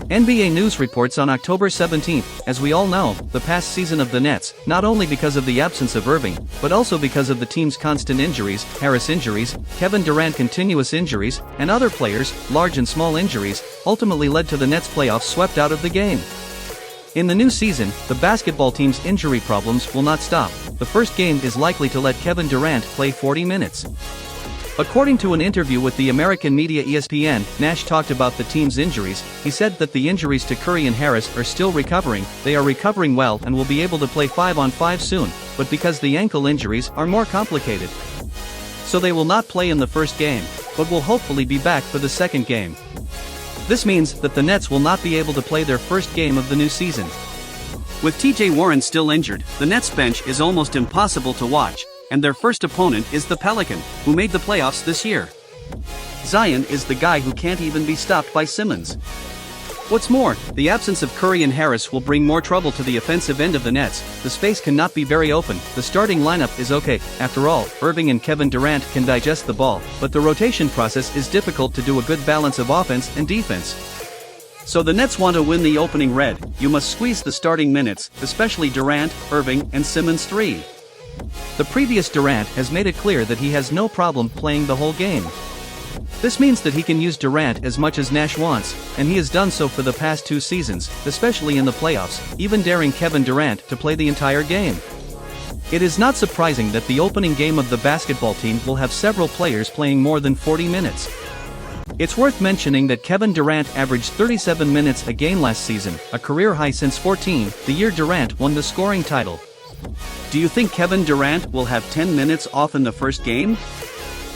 NBA News reports on October 17, as we all know, the past season of the Nets, not only because of the absence of Irving, but also because of the team's constant injuries, Harris injuries, Kevin Durant continuous injuries, and other players, large and small injuries, ultimately led to the Nets playoffs swept out of the game. In the new season, the basketball team's injury problems will not stop. The first game is likely to let Kevin Durant play 40 minutes. According to an interview with the American media ESPN, Nash talked about the team's injuries. He said that the injuries to Curry and Harris are still recovering. They are recovering well and will be able to play 5-on-5 soon, but because the ankle injuries are more complicated, so they will not play in the first game, but will hopefully be back for the second game. This means that the Nets will not be able to play their first game of the new season. With TJ Warren still injured, the Nets bench is almost impossible to watch, and their first opponent is the Pelican, who made the playoffs this year. Zion is the guy who can't even be stopped by Simmons. What's more, the absence of Curry and Harris will bring more trouble to the offensive end of the Nets. The space cannot be very open. The starting lineup is okay. After all, Irving and Kevin Durant can digest the ball, but the rotation process is difficult to do a good balance of offense and defense. So the Nets want to win the opening red. You must squeeze the starting minutes, especially Durant, Irving, and Simmons 3. The previous Durant has made it clear that he has no problem playing the whole game. This means that he can use Durant as much as Nash wants, and he has done so for the past 2 seasons, especially in the playoffs, even daring Kevin Durant to play the entire game. It is not surprising that the opening game of the basketball team will have several players playing more than 40 minutes. It's worth mentioning that Kevin Durant averaged 37 minutes a game last season, a career high since 14, the year Durant won the scoring title. Do you think Kevin Durant will have 10 minutes off in the first game?